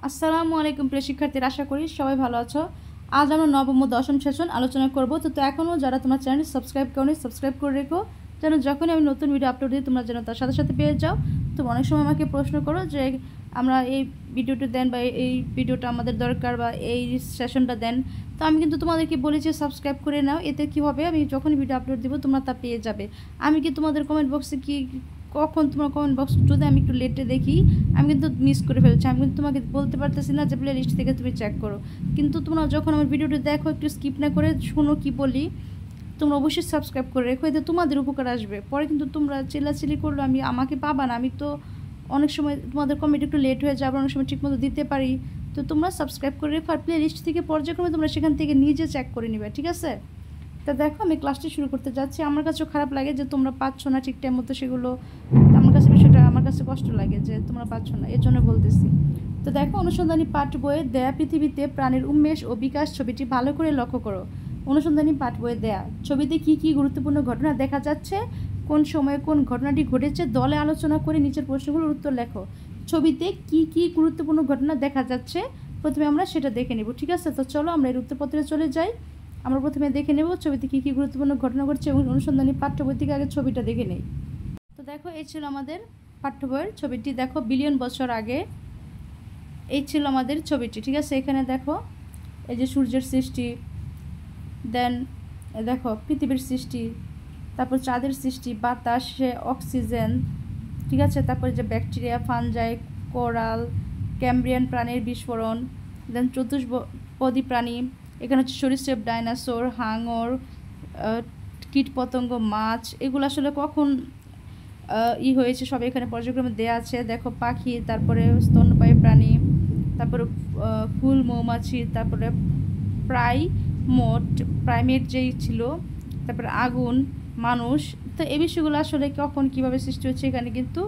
আসসালামু আলাইকুম প্রিয় শিক্ষার্থীরা, আশা করি সবাই ভালো আছো। আজ আমরা নবম ও দশম সেশন আলোচনা করব। তো এখনও যারা তোমার চ্যানেল সাবস্ক্রাইব করোনি, সাবস্ক্রাইব করে রেখো, যেন যখনই আমি নতুন ভিডিও আপলোড দিই তোমরা যেন তার সাথে সাথে পেয়ে যাও। তো অনেক সময় আমাকে প্রশ্ন করো যে আমরা এই ভিডিওটা দেন বা এই ভিডিওটা আমাদের দরকার বা এই সেশনটা দেন। তো আমি কিন্তু তোমাদেরকে বলেছি সাবস্ক্রাইব করে নাও, এতে কী হবে, আমি যখনই ভিডিও আপলোড দিব তোমরা তা পেয়ে যাবে। আমি কি তোমাদের কমেন্ট বক্সে কখন তোমার কমেন্ট বক্স যদি আমি একটু লেটে দেখি, আমি কিন্তু মিস করে ফেলছি। আমি কিন্তু তোমাকে বলতে পারতেছি না যে প্লে লিস্ট থেকে তুমি চেক করো, কিন্তু তোমরা যখন আমার ভিডিওটি দেখো একটু স্কিপ না করে শোনো কি বলি, তোমরা অবশ্যই সাবস্ক্রাইব করে রেখো, এতে তোমাদের উপকার আসবে। পরে কিন্তু তোমরা চিল্লাচিল্লি করলো আমাকে পাবা না। আমি তো অনেক সময় তোমাদের কমেন্ট একটু লেট হয়ে যাবে, অনেক সময় ঠিকমতো দিতে পারি। তো তোমরা সাবস্ক্রাইব করে রেখো, আর প্লে লিস্ট থেকে পর্যায়ক্রমে তোমরা সেখান থেকে নিজে চেক করে নেবে, ঠিক আছে? তা দেখো আমি ক্লাসটি শুরু করতে যাচ্ছি। আমার কাছেও খারাপ লাগে যে তোমরা পাচ্ছ না ঠিক টাইম মতো সেগুলো। আমার কাছে বিষয়টা আমার কাছে কষ্ট লাগে যে তোমরা পাচ্ছ না, এর জন্য বলতেছি। তো দেখো, অনুসন্ধানী পাঠ বইয়ে দেয়া পৃথিবীতে প্রাণীর উন্মেষ ও বিকাশ ছবিটি ভালো করে লক্ষ্য করো। অনুসন্ধানী পাঠ বইয়ে দেয়া ছবিতে কি কি গুরুত্বপূর্ণ ঘটনা দেখা যাচ্ছে, কোন সময়ে কোন ঘটনাটি ঘটেছে, দলে আলোচনা করে নিচের প্রশ্নগুলোর উত্তর লেখো। ছবিতে কি কি গুরুত্বপূর্ণ ঘটনা দেখা যাচ্ছে প্রথমে আমরা সেটা দেখে নেব, ঠিক আছে? তো চলো আমরা এর উত্তরপত্রে চলে যাই। আমরা প্রথমে দেখে নেব ছবিতে কী কী গুরুত্বপূর্ণ ঘটনা ঘটছে এবং অনুসন্ধানী পাঠ্য বই থেকে আগে ছবিটা দেখে নেই। তো দেখো, এই ছিল আমাদের পাঠ্য বইয়ের ছবিটি। দেখো, বিলিয়ন বছর আগে এই ছিল আমাদের ছবিটি, ঠিক আছে? এখানে দেখো এই যে সূর্যের সৃষ্টি, দেন দেখো পৃথিবীর সৃষ্টি, তারপর চাঁদের সৃষ্টি, বাতাসে অক্সিজেন, ঠিক আছে? তারপরে যে ব্যাকটেরিয়া, ফানজাই, কোরাল, ক্যাম্ব্রিয়ান প্রাণীর বিস্ফোরণ, দেন চতুষ্পদী প্রাণী, এখানে হচ্ছে সরীসৃপ, ডাইনোসর, হাঙর, কীটপতঙ্গ, মাছ, এগুলো আসলে কখন হয়েছে সব এখানে পর্যায়ক্রমে দেওয়া আছে। দেখো পাখি, তারপরে স্তন্যপায়ী প্রাণী, তারপরে ফুল, মৌমাছি, তারপরে প্রাইমেট যেই ছিল, তারপরে আগুন, মানুষ। তো এই বিষয়গুলো আসলে কখন কীভাবে সৃষ্টি হচ্ছে এখানে কিন্তু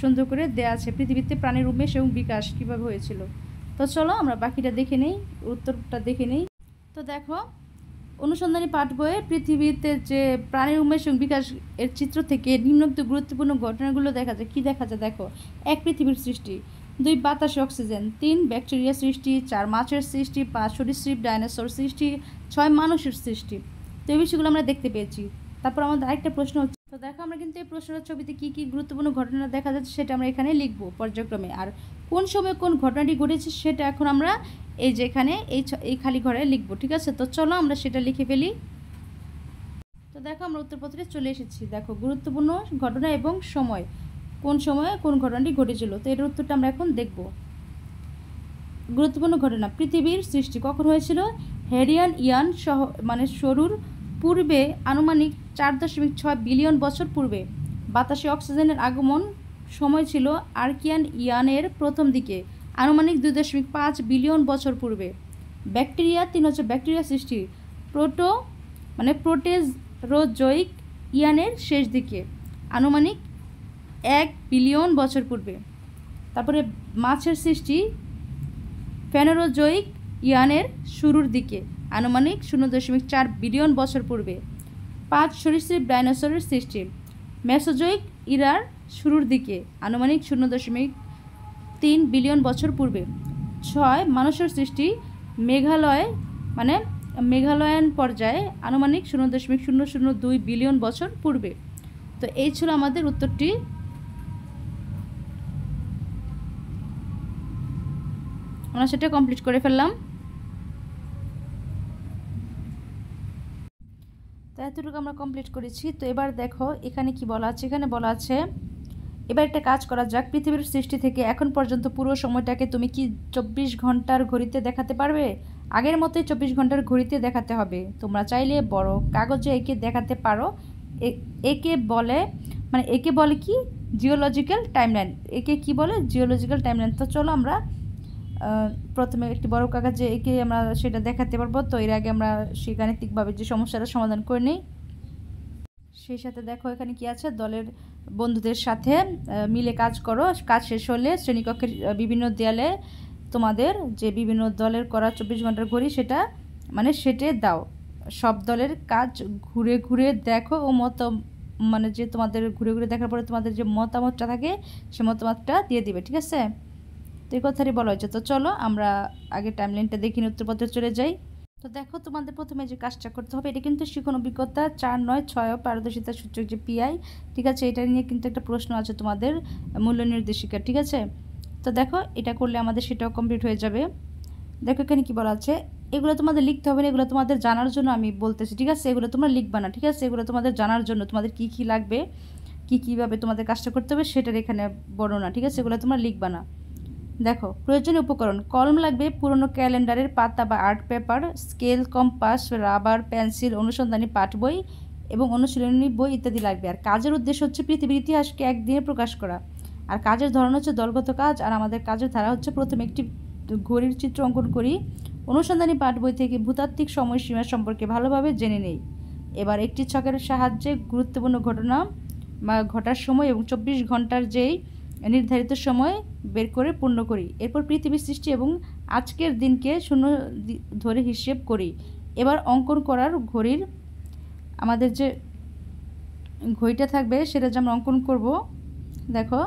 সুন্দর করে দেওয়া আছে। পৃথিবীতে প্রাণীর উন্মেষ এবং বিকাশ কীভাবে হয়েছিল। তো চলো আমরা বাকিটা দেখে নেই, উত্তরটা দেখে নেই। তো দেখো, অনুসন্ধানী পাঠ বইয়ে পৃথিবীতে যে প্রাণীর উন্মেষ এবং বিকাশ এর চিত্র থেকে নিম্নোক্ত গুরুত্বপূর্ণ ঘটনাগুলো দেখা যায়। কী দেখা যায় দেখো: 1. পৃথিবীর সৃষ্টি, 2. বাতাসে অক্সিজেন, 3. ব্যাকটেরিয়া সৃষ্টি, 4. মাছের সৃষ্টি, 5. সরীসৃপ ডাইনোসর সৃষ্টি, 6. মানুষের সৃষ্টি। তো এই বিষয়গুলো আমরা দেখতে পেয়েছি। তারপর আমাদের আরেকটা প্রশ্ন হচ্ছে, তো দেখো আমরা কিন্তু এই প্রশ্নের ছবিতে কী কী গুরুত্বপূর্ণ ঘটনা দেখা যাচ্ছে সেটা আমরা এখানে লিখবো পর্যায়ক্রমে, আর কোন সময় কোন ঘটনাটি ঘটেছে সেটা এখন আমরা এই যে এখানে এই খালি ঘরে লিখবো, ঠিক আছে? তো চলো আমরা সেটা লিখে ফেলি। তো দেখো আমরা উত্তরপত্রে চলে এসেছি। দেখো, গুরুত্বপূর্ণ ঘটনা এবং সময়, কোন সময়ে কোন ঘটনাটি ঘটেছিল। তো এর উত্তরটা আমরা এখন দেখব। গুরুত্বপূর্ণ ঘটনা: পৃথিবীর সৃষ্টি কখন হয়েছিল? হেরিয়ান ইয়ান শুরুর পূর্বে, আনুমানিক 4.6 বিলিয়ন বছর পূর্বে। বাতাসে অক্সিজেনের আগমন সময় ছিল আর্কিয়ান ইয়ানের প্রথম দিকে, আনুমানিক 2.5 বিলিয়ন বছর পূর্বে। ব্যাকটেরিয়া 3 হচ্ছে ব্যাকটেরিয়া সৃষ্টি প্রোটেরোজোয়িক ইয়ানের শেষ দিকে, আনুমানিক 1 বিলিয়ন বছর পূর্বে। তারপরে মাছের সৃষ্টি ফেনোরোজোয়িক ইয়ানের শুরুর দিকে, আনুমানিক 0.4 বিলিয়ন বছর পূর্বে। 5. সরীসৃপ ডাইনোসরের সৃষ্টি মেসোজোয়িক ইরার শুরুর দিকে, আনুমানিক 0.3 বিলিয়ন বছর পূর্বে। 6. মানুষের সৃষ্টি মেঘালয়ান পর্যায়ে, আনুমানিক 0.002 বিলিয়ন বছর পূর্বে। তো এই ছিল আমাদের উত্তরটি। আমরা সেটা কমপ্লিট করে ফেললাম। তো এতটুকু আমরা কমপ্লিট করেছি। তো এবার দেখো এখানে কি বলা আছে। এখানে বলা আছে, এবার একটা কাজ করা যাক। পৃথিবীর সৃষ্টি থেকে এখন পর্যন্ত পুরো সময়টাকে তুমি কি 24 ঘন্টার ঘড়িতে দেখাতে পারবে? আগের মতোই 24 ঘন্টার ঘড়িতে দেখাতে হবে। তোমরা চাইলে বড় কাগজে এঁকে দেখাতে পারো। একে বলে কি? Geological timeline. একে কি বলে? Geological timeline. তো চলো আমরা প্রথমে একটি বড় কাগজে এঁকে আমরা সেটা দেখাতে পারবো। তো এর আগে আমরা সেই গাণিতিকভাবে যে সমস্যাটা সমাধান করে নিই। সেই সাথে দেখো এখানে কি আছে, দলের বন্ধুদের সাথে মিলে কাজ করো। কাজ শেষ হলে শ্রেণীকক্ষের বিভিন্ন দেয়ালে তোমাদের যে বিভিন্ন দলের করা 24 ঘন্টার ঘড়ি সেটা সেটে দাও। সব দলের কাজ ঘুরে ঘুরে দেখো ও যে তোমাদের ঘুরে ঘুরে দেখার পরে তোমাদের যে মতামতটা থাকে সে মতামতটা দিয়ে দিবে, ঠিক আছে? তো এই কথারই বলা হয়েছে। তো চলো আমরা আগে টাইমলাইনটা দেখি, উত্তরপত্রে চলে যাই। তো দেখো, তোমাদের প্রথমে যে কাজটা করতে হবে, এটা কিন্তু শিখন অভিজ্ঞতা 4, 9, 6 পারদর্শিতা সূচক যে পিআই, ঠিক আছে, এটা নিয়ে কিন্তু একটা প্রশ্ন আছে তোমাদের মূল্য নির্দেশিকা, ঠিক আছে। তো দেখো, এটা করলে আমাদের সেটাও কমপ্লিট হয়ে যাবে। দেখো এখানে কি বলা আছে, এগুলো তোমাদের লিখতে হবে না, এগুলো তোমাদের জানার জন্য আমি বলতেছি, ঠিক আছে। এগুলো তোমরা লিখবা না, ঠিক আছে, এগুলো তোমাদের জানার জন্য, তোমাদের কি কি লাগবে, কীভাবে তোমাদের কাজটা করতে হবে সেটার এখানে বর্ণনা, ঠিক আছে, এগুলো তোমরা লিখবা না। দেখো, প্রয়োজনীয় উপকরণ: কলম লাগবে, পুরনো ক্যালেন্ডারের পাতা বা art paper, scale, compass, rubber, pencil, অনুসন্ধানী পাঠ বই এবং অনুশীলনী বই ইত্যাদি লাগবে। আর কাজের উদ্দেশ্য হচ্ছে পৃথিবীর ইতিহাসকে একদিনে প্রকাশ করা। আর কাজের ধরন হচ্ছে দলগত কাজ। আর আমাদের কাজের ধারা হচ্ছে প্রথমে একটি ঘড়ির চিত্র অঙ্কন করি, অনুসন্ধানী পাঠ বই থেকে ভূতাত্ত্বিক সময়সীমা সম্পর্কে ভালোভাবে জেনে নেই। এবার একটি ছকের সাহায্যে গুরুত্বপূর্ণ ঘটনা বা ঘটার সময় এবং 24 ঘন্টার যেই নির্ধারিত সময় বের করে পূর্ণ করি। এরপর পৃথিবীর সৃষ্টি এবং আজকের দিনকে শূন্য ধরে হিসেব করি। এবার অঙ্কন করার ঘড়ির আমাদের যে ঘড়িটা থাকবে সেটা যে আমরা অঙ্কন করব। দেখো,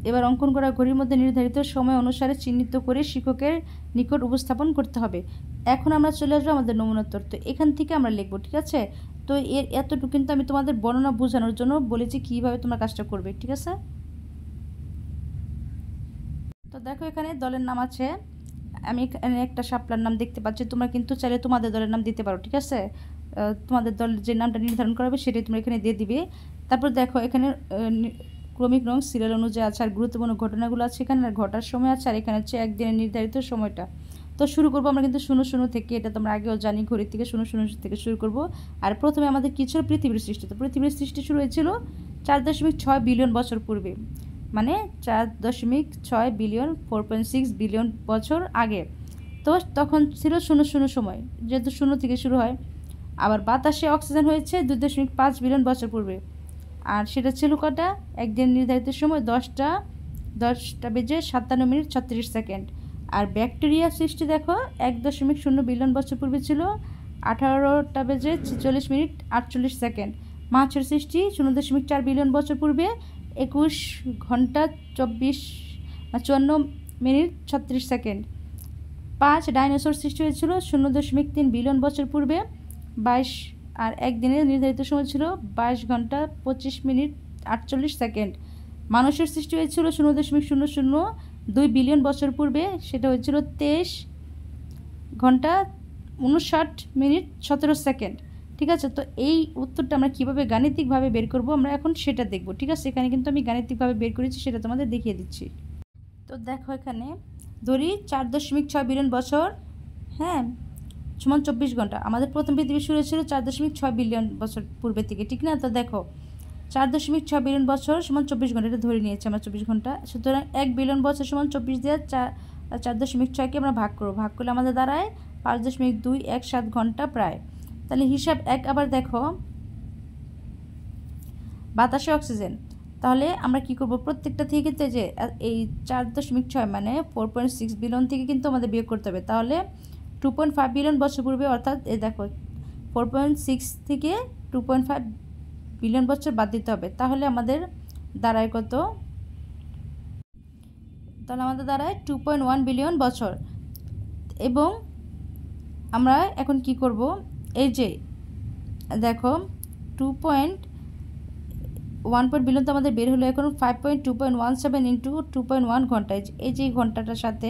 এবার অঙ্কন করা ঘড়ির মধ্যে নির্ধারিত সময় অনুসারে চিহ্নিত করে শিক্ষকের নিকট উপস্থাপন করতে হবে। এখন আমরা চলে আসবো আমাদের নমুনোত্তর। তো এখান থেকে আমরা লিখবো, ঠিক আছে। তো এর এতটুকু কিন্তু আমি তোমাদের বর্ণনা বোঝানোর জন্য বলেছি কীভাবে তোমরা কাজটা করবে, ঠিক আছে। তো দেখো, এখানে দলের নাম আছে, আমি এখানে একটা শাপলার নাম দেখতে পাচ্ছি, তোমরা কিন্তু চাইলে তোমাদের দলের নাম দিতে পারো, ঠিক আছে। তোমাদের দলের যে নামটা নির্ধারণ করা হবে সেটাই তোমরা এখানে দিয়ে দিবে। তারপর দেখো, এখানে ক্রমিক রং সিরিয়াল অনুযায়ী আছে, আর গুরুত্বপূর্ণ ঘটনাগুলো আছে এখানে, আর ঘটার সময় আছে, আর এখানে হচ্ছে একদিনের নির্ধারিত সময়টা। তো শুরু করবো আমরা কিন্তু 00 থেকে, এটা তোমরা আগেও জানি, ঘড়ির থেকে 00 থেকে শুরু করব। আর প্রথমে আমাদের কী ছিল, পৃথিবীর সৃষ্টি। তো পৃথিবীর সৃষ্টি শুরু হয়েছিল 4.6 বিলিয়ন বছর পূর্বে, মানে 4.6 বিলিয়ন, 4.6 বিলিয়ন বছর আগে। তো তখন ছিল 00 সময়, যেহেতু 0 থেকে শুরু হয়। আবার বাতাসে অক্সিজেন হয়েছে 2.5 বিলিয়ন বছর পূর্বে, আর সেটা ছিল কটা, একদিন নির্ধারিত সময় 10টা বেজে 57 মিনিট 36 সেকেন্ড। আর ব্যাকটেরিয়া সৃষ্টি দেখো 1.0 বিলিয়ন বছর পূর্বে ছিল 18টা বেজে 46 মিনিট 48 সেকেন্ড। মাছের সৃষ্টি 0.4 বিলিয়ন বছর পূর্বে 21 ঘন্টা 54 মিনিট 36 সেকেন্ড। 5 ডাইনোসর সৃষ্টি হয়েছিল 0.3 বিলিয়ন বছর পূর্বে 22, আর একদিনের নির্ধারিত সময় ছিল 22 ঘন্টা 25 মিনিট 48 সেকেন্ড। মানুষের সৃষ্টি হয়েছিল 0.002 বিলিয়ন বছর পূর্বে, সেটা হয়েছিল 23 ঘন্টা 59 মিনিট 17 সেকেন্ড, ঠিক আছে। তো এই উত্তরটা আমরা কীভাবে গাণিতিকভাবে বের করব আমরা এখন সেটা দেখব, ঠিক আছে। এখানে কিন্তু আমি গাণিতিকভাবে বের করেছি, সেটা তোমাদের দেখিয়ে দিচ্ছি। তো দেখো, এখানে ধরি 4.6 বিলিয়ন বছর, হ্যাঁ, সমান 24 ঘন্টা। আমাদের প্রথম পৃথিবী শুরু হয়েছিল 4.6 বিলিয়ন বছর পূর্বে থেকে, ঠিক না। তো দেখো, 4.6 বিলিয়ন বছর সমান 24 ঘন্টা, এটা ধরে নিয়েছি আমরা 24 ঘন্টা। সুতরাং 1 বিলিয়ন বছর সমান 24 দিয়ে 4.6কে আমরা ভাগ করলে আমাদের দাঁড়ায় 5.217 ঘন্টা প্রায়। তাহলে হিসাব 1। আবার দেখো, বাতাসে অক্সিজেন, তাহলে আমরা কি করব, প্রত্যেকটা থেকে কিন্তু যে এই 4.6 মানে 4.6 বিলিয়ন থেকে কিন্তু আমাদের বিয়োগ করতে হবে। তাহলে 2.5 বিলিয়ন বছর পূর্বে, অর্থাৎ এই দেখো 4.6 থেকে 2.5 বিলিয়ন বছর বাদ দিতে হবে। তাহলে আমাদের দাঁড়ায় কত, তাহলে আমাদের দাঁড়ায় 2.1 বিলিয়ন বছর। এবং আমরা এখন কি করব, এই যে দেখো 2.1 বিলিয়ন তো আমাদের বের হলো, এখন 5.2.17 ইন্টু 2.1 ঘন্টা, এই যে ঘন্টাটার সাথে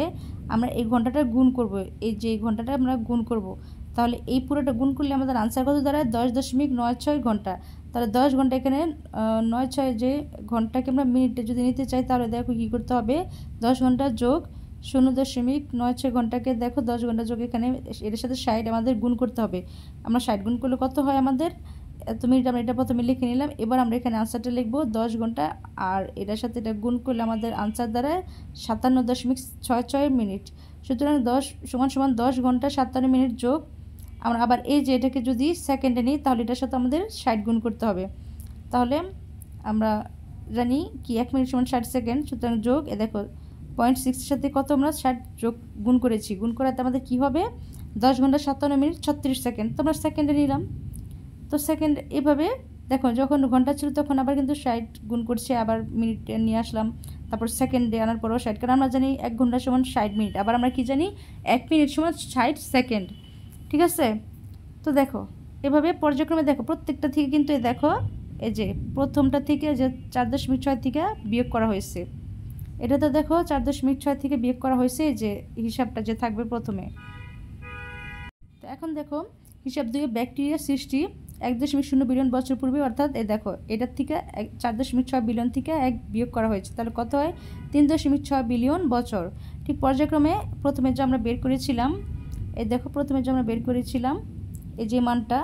আমরা এই ঘন্টাটা গুণ করব, এই যে ঘন্টাটা আমরা গুণ করব। তাহলে এই পুরোটা গুণ করলে আমাদের আনসার কত দাঁড়ায়, 10.96 ঘন্টা। তাহলে 10 ঘন্টা, এখানে 96 যে ঘন্টাকে আমরা মিনিটে যদি নিতে চাই, তাহলে দেখো কী করতে হবে, 10 ঘন্টা যোগ 0.96 ঘন্টাকে দেখো 10 ঘন্টা যোগ এখানে এটার সাথে 60 আমাদের গুণ করতে হবে। আমরা 60 গুণ করলে কত হয় আমাদের, এত মিনিট আমরা এটা প্রথমে লিখে নিলাম। এবার আমরা এখানে আনসারটা লিখব 10 ঘন্টা, আর এটার সাথে এটা গুণ করলে আমাদের আনসার দাঁড়ায় 57.66 মিনিট। সুতরাং 10 সমান 10 ঘন্টা 57 মিনিট যোগ, আমরা আবার এই যে এটাকে যদি সেকেন্ডে নিই, তাহলে এটার সাথে আমাদের 60 গুণ করতে হবে। তাহলে আমরা জানি কি 1 মিনিট সমান 60 সেকেন্ড। সুতরাং যোগ, এ দেখো 0.6 সাথে কত আমরা 60 যোগ গুণ করেছি, গুণ করাতে আমাদের কি হবে, 10 ঘন্টা 57 মিনিট 36 সেকেন্ড। তো আমরা সেকেন্ডে নিলাম, তো সেকেন্ড এভাবে দেখো যখন ঘন্টা ছিল তখন আবার কিন্তু 60 গুণ করছে, আবার মিনিট নিয়ে আসলাম, তারপর সেকেন্ডে আনার পরও 60, কারণ আমরা জানি 1 ঘন্টা সমান 60 মিনিট, আবার আমরা কি জানি 1 মিনিট সমান 60 সেকেন্ড। ঠিক আছে, তো দেখো এভাবে পর্যায়ক্রমে দেখো প্রত্যেকটা থেকে কিন্তু এই দেখো এই যে প্রথমটা থেকে যে 4.6 থেকে বিয়োগ করা হয়েছে, এটা তো দেখো 4.6 থেকে বিয়োগ করা হয়েছে, এই যে হিসাবটা যে থাকবে প্রথমে। তো এখন দেখো হিসাব 2 ব্যাকটেরিয়া সৃষ্টি 1.0 বিলিয়ন বছর পূর্বে, অর্থাৎ এই দেখো এটার থেকে 4.6 বিলিয়ন থেকে 1 বিয়োগ করা হয়েছে, তাহলে কত হয় 3.6 বিলিয়ন বছর। ঠিক পর্যায়ক্রমে প্রথমে যে আমরা বের করেছিলাম, এই দেখো প্রথমে যে আমরা বের করেছিলাম এই যে মানটা,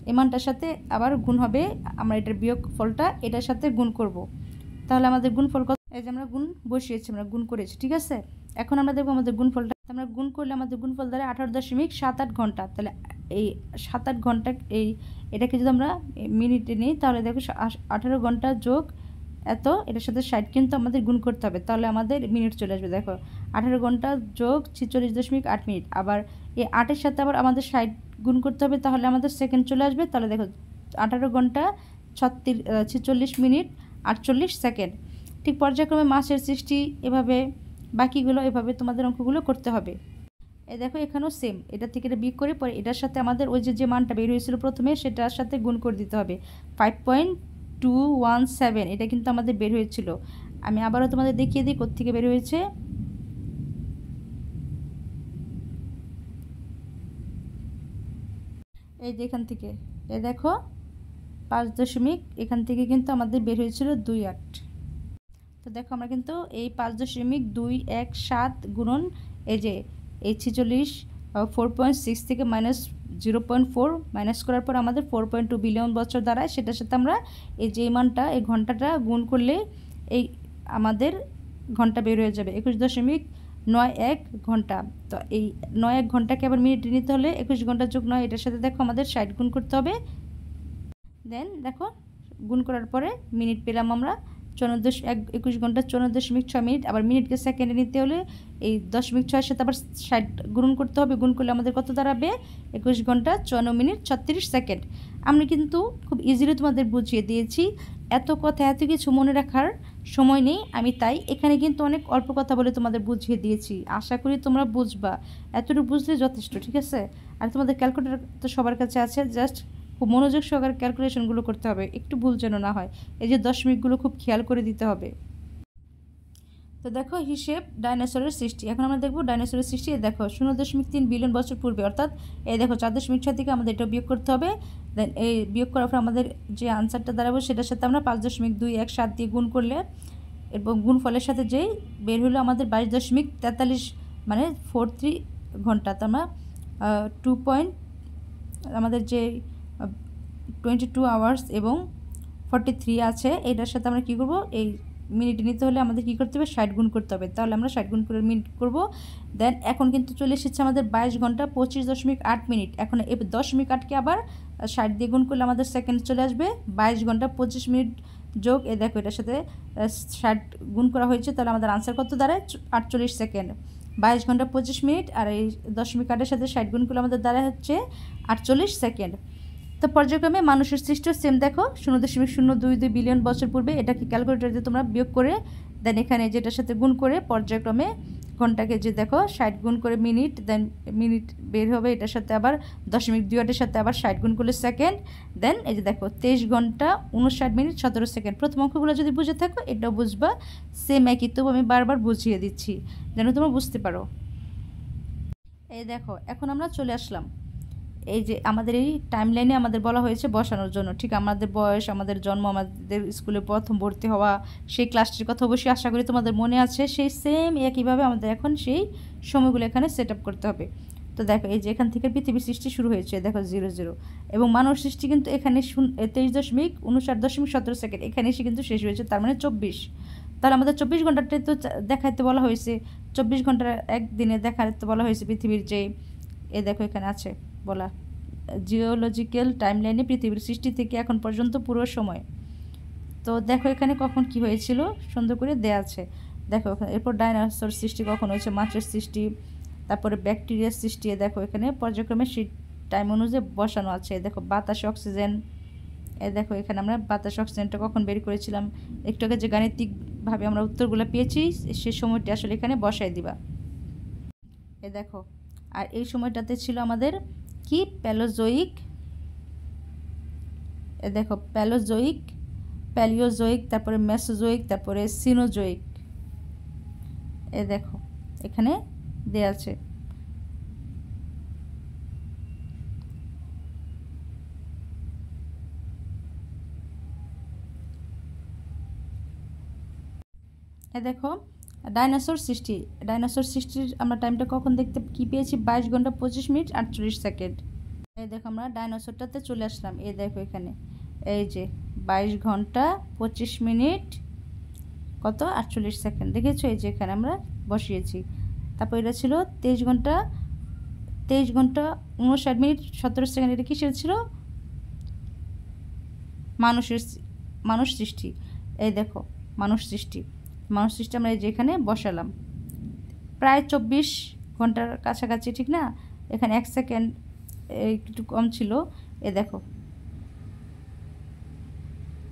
এই মানটার সাথে আবার গুণ হবে, আমরা এটার বিয়োগ ফলটা এটার সাথে গুণ করব, তাহলে আমাদের গুণফল কত, এই যে আমরা গুণ বসিয়েছি, আমরা গুণ করেছি। ঠিক আছে, এখন আমরা দেখব আমাদের গুণফলটা, আমরা গুণ করলে আমাদের গুণফল দ্বারা 18.78 ঘন্টা, তাহলে এই 7-8 ঘন্টা এটাকে যদি আমরা মিনিটে নিই তাহলে দেখো 18 ঘন্টা যোগ এত, এটার সাথে 60 কিন্তু আমাদের গুণ করতে হবে, তাহলে আমাদের মিনিট চলে আসবে। দেখো 18 ঘন্টা যোগ 46.8 মিনিট, আবার এই 8-এর সাথে আবার আমাদের 60 গুণ করতে হবে, তাহলে আমাদের সেকেন্ড চলে আসবে। তাহলে দেখো 18 ঘন্টা 46 মিনিট 48 সেকেন্ড। ঠিক পর্যায়ক্রমে মাসের সৃষ্টি, এভাবে বাকিগুলো এভাবে তোমাদের অঙ্কগুলো করতে হবে। এই দেখো এখানেও সেম, এটা থেকে এটা বিয়োগ করে পরে এটার সাথে আমাদের ওই যে মানটা বের হয়েছিল প্রথমে সেটার সাথে গুণ করে দিতে হবে, 5.217 এটা কিন্তু আমাদের বের হয়েছিল। আমি আবারও তোমাদের দেখিয়ে দিই কোত্থেকে বের হয়েছে। এই যে এখান থেকে, এই দেখো 5 এখান থেকে কিন্তু আমাদের বের হয়েছিল 28। তো দেখো আমরা কিন্তু এই 5.217 গুণন এই যে এই 46 4.6 থেকে -0.4 মাইনাস করার পর আমাদের 4.2 বিলিয়ন বছর দাঁড়ায়, সেটার সাথে আমরা এই যে মানটা এই ঘন্টাটা গুণ করলে এই আমাদের ঘন্টা বের হয়ে যাবে 21.91 ঘন্টা। তো এই 91 ঘন্টাকে আবার মিনিটে নিতে হলে 21 ঘন্টা যোগ 9, এটার সাথে দেখো আমাদের 60 গুণ করতে হবে। দেন দেখো গুণ করার পরে মিনিট পেলাম আমরা 21 ঘন্টা 54.6 মিনিট, আবার মিনিটকে সেকেন্ডে নিতে হলে এই 10.6 সাথে আবার 60 গুণ করতে হবে, গুণ করলে আমাদের কত দাঁড়াবে 21 ঘন্টা 54 মিনিট 36 সেকেন্ড। আমি কিন্তু খুব ইজিলি তোমাদের বুঝিয়ে দিয়েছি, এত কথা এত কিছু মনে রাখার সময় নেই, আমি তাই এখানে কিন্তু অনেক অল্প কথা বলে তোমাদের বুঝিয়ে দিয়েছি, আশা করি তোমরা বুঝবা, এতটুকু বুঝলে যথেষ্ট। ঠিক আছে, আর তোমাদের ক্যালকুলেটর তো সবার কাছে আছে, জাস্ট খুব মনোযোগ সহকারে ক্যালকুলেশনগুলো করতে হবে, একটু ভুল যেন না হয়, এই যে দশমিকগুলো খুব খেয়াল করে দিতে হবে। তো দেখো হিসেব ডাইনোসরের সৃষ্টি, এখন আমরা দেখবো ডাইনোসরের সৃষ্টি। দেখো 0.3 বিলিয়ন বছর পূর্বে, অর্থাৎ এই দেখো 4.6 থেকে আমাদের এটা বিয়োগ করতে হবে, দেন এই বিয়োগ করার পর আমাদের যে আনসারটা দাঁড়াবো সেটার সাথে আমরা 5.217 দিয়ে গুণ করলে এবং গুণফলের সাথে যেই বের হলো আমাদের 22.43 মানে 43 ঘন্টা, তো আমরা 2 পয়েন্ট আমাদের যে 22 আওয়ার্স এবং 43 আছে, এটার সাথে আমরা কী করবো এই মিনিট নিতে হলে আমাদের কী করতে হবে 60 গুণ করতে হবে, তাহলে আমরা 60 গুণ করে মিনিট করব। দেন এখন কিন্তু চলে এসেছে আমাদের 22 ঘন্টা 25.8 মিনিট, এখন এই 10.8কে আবার 60 দিয়ে গুণ করলে আমাদের সেকেন্ড চলে আসবে 22 ঘন্টা 25 মিনিট যোগ এই দেখো এটার সাথে 60 গুণ করা হয়েছে, তাহলে আমাদের আনসার কত দাঁড়ায় 48 সেকেন্ড। 22 ঘন্টা 25 মিনিট আর এই 10.8-এর সাথে 60 গুণ করলে আমাদের দাঁড়ায় হচ্ছে 48 সেকেন্ড। তো পর্যায়ক্রমে মানুষের সৃষ্ট সেম দেখো 0.022 বিলিয়ন বছর পূর্বে, এটাকে ক্যালকুলেটর দিয়ে তোমরা বিয়োগ করে দেন এখানে যেটার সাথে গুণ করে পর্যায়ক্রমে ঘন্টাকে যে দেখো 60 গুণ করে মিনিট, দেন মিনিট বের হবে, এটার সাথে আবার 0.28-এর সাথে আবার 60 গুণ করলে সেকেন্ড, দেন এই যে দেখো 23 ঘন্টা 59 মিনিট 17 সেকেন্ড। প্রথম অঙ্কগুলো যদি বুঝে থাকো এটাও বুঝবা, সেম একই, তবু আমি বারবার বুঝিয়ে দিচ্ছি যেন তোমরা বুঝতে পারো। এই দেখো এখন আমরা চলে আসলাম এই যে আমাদের এই টাইমলাইনে আমাদের বলা হয়েছে বসানোর জন্য, ঠিক আমাদের বয়স, আমাদের জন্ম, আমাদের স্কুলে প্রথম ভর্তি হওয়া, সেই ক্লাসটির কথা অবশ্যই আশা করি তোমাদের মনে আছে, সেই সেম একইভাবে আমাদের এখন সেই সময়গুলো এখানে সেট আপ করতে হবে। তো দেখো এই যে এখান থেকে পৃথিবীর সৃষ্টি শুরু হয়েছে দেখো 00, এবং মানব সৃষ্টি কিন্তু এখানে 23.59.17 সেকেন্ড, এখানে এসে কিন্তু শেষ হয়েছে, তার মানে 24। তাহলে আমাদের 24 ঘন্টাটাই তো দেখাতে বলা হয়েছে, 24 ঘন্টার একদিনে দেখাতে বলা হয়েছে পৃথিবীর যে এ দেখো এখানে আছে বলা জিওলজিক্যাল টাইমলাইনে পৃথিবীর সৃষ্টি থেকে এখন পর্যন্ত পুরো সময়। তো দেখো এখানে কখন কি হয়েছিল সুন্দর করে দেয়া আছে, দেখো এরপর ডাইনোসর সৃষ্টি কখন হয়েছে, মাছের সৃষ্টি, তারপরে ব্যাকটেরিয়ার সৃষ্টি, দেখো এখানে পর্যায়ক্রমে সেই টাইম অনুযায়ী বসানো আছে। দেখো বাতাসে অক্সিজেন, দেখো এখানে আমরা বাতাস অক্সিজেনটা কখন বের করেছিলাম, একটু আগে যে গাণিতিকভাবে আমরা উত্তরগুলো পেয়েছি সেই সময়টি আসলে এখানে বসায় দিবা। দেখো আর এই সময়টাতে ছিল আমাদের কি প্যালোজোইক, দেখো প্যালোজোইক, প্যালিওজোইক, তারপরে মেসোজোইক, তারপরে সিনোজোইক। দেখো এখানে দেয়া আছে। দেখো ডাইনোসর সৃষ্টি, ডাইনোসর সৃষ্টির আমরা টাইমটা কখন দেখতে কি পেয়েছি, 22 ঘন্টা 25 মিনিট 48 সেকেন্ড। দেখো আমরা ডাইনোসরটাতে চলে আসলাম। দেখো এখানে এই যে 22 ঘন্টা 25 মিনিট কত 48 সেকেন্ড, দেখেছো? এই যে এখানে আমরা বসিয়েছি। তারপর এটা ছিল 23 ঘন্টা 59 মিনিট 17 সেকেন্ড। এটা কিসের ছিল? মানুষ সৃষ্টি। দেখো মানুষ সৃষ্টি আমরা এই যে এখানে বসালাম। প্রায় 24 ঘন্টার কাছাকাছি, ঠিক না? এখানে 1 সেকেন্ড একটু কম ছিল। দেখো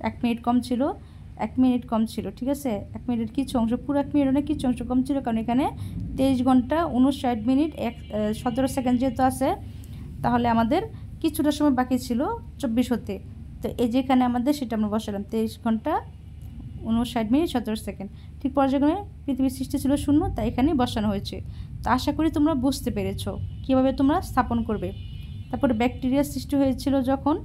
1 মিনিট কম ছিল, 1 মিনিট কম ছিল, ঠিক আছে? 1 মিনিট কিছু অংশ, পুরো 1 মিনিট অনেক কিছু অংশ কম ছিল, কারণ এখানে 23 ঘন্টা 59 মিনিট 17 সেকেন্ড যেহেতু আছে, তাহলে আমাদের কিছুটা সময় বাকি ছিল 24 হতে। তো এই যেখানে আমাদের সেটা আমরা বসালাম 23 ঘন্টা 59 মিনিট 17 সেকেন্ড। ঠিক পর্যায়ক্রমে পৃথিবীর সৃষ্টি ছিল 0, তাই এখানেই বসানো হয়েছে। তো আশা করি তোমরা বুঝতে পেরেছো কীভাবে তোমরা স্থাপন করবে। তারপরে ব্যাকটেরিয়ার সৃষ্টি হয়েছিল যখন,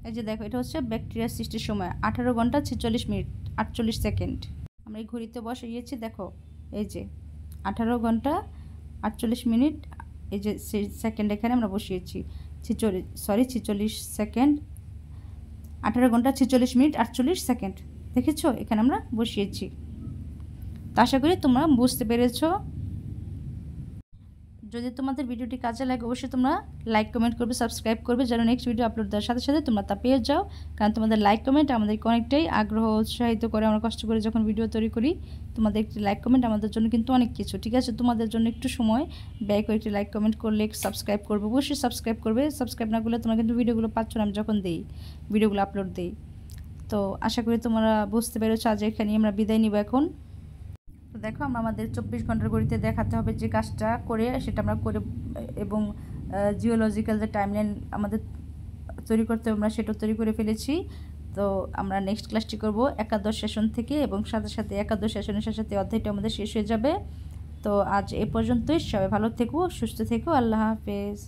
এই যে দেখো এটা হচ্ছে ব্যাকটেরিয়ার সৃষ্টির সময় 18 ঘন্টা 46 মিনিট 48 সেকেন্ড। আমরা এই ঘড়িতে বসিয়েছি, দেখো এই যে 18 ঘন্টা 48 মিনিট, এই যে সেকেন্ড এখানে আমরা বসিয়েছি 46 সেকেন্ড, 18 ঘন্টা 46 মিনিট 48 সেকেন্ড, দেখেছো? এখানে আমরা বসিয়েছি। তো আশা করি তোমরা বুঝতে পেরেছো। যদি তোমাদের ভিডিওটি কাজে লাগে অবশ্যই তোমরা লাইক কমেন্ট করবে, সাবস্ক্রাইব করবে, যেন নেক্সট ভিডিও আপলোড দেওয়ার সাথে সাথে তোমরা তা পেয়ে যাও। কারণ তোমাদের লাইক কমেন্ট আমাদেরকে অনেকটাই আগ্রহ উৎসাহিত করে। আমরা কষ্ট করে যখন ভিডিও তৈরি করি, তোমাদের একটি লাইক কমেন্ট আমাদের জন্য কিন্তু অনেক কিছু, ঠিক আছে? তোমাদের জন্য একটু সময় ব্যয় করে একটি লাইক কমেন্ট করলে সাবস্ক্রাইব করবে, অবশ্যই সাবস্ক্রাইব করবে। সাবস্ক্রাইব না করলে তোমরা কিন্তু ভিডিওগুলো পাচ্ছ না আমি যখন দিই, ভিডিওগুলো আপলোড দিই। তো আশা করি তোমরা বুঝতে পেরেছো। আজ এখানে আমরা বিদায় নিব এখন। তো দেখো আমরা আমাদের 24 ঘন্টার ঘড়িতে দেখাতে হবে যে কাজটা করে, সেটা আমরা করে, এবং জিওলজিক্যাল যে টাইমলাইন আমাদের তৈরি করতে হবে আমরা সেটা তৈরি করে ফেলেছি। তো আমরা নেক্সট ক্লাসটি করব একাদশ সেশন থেকে, এবং সাথে সাথে একাদশ সেশনের সাথে সাথে অধ্যায়টা আমাদের শেষ হয়ে যাবে। তো আজ এ পর্যন্তই। সবাই ভালো থেকো, সুস্থ থেকো, আল্লাহ হাফেজ।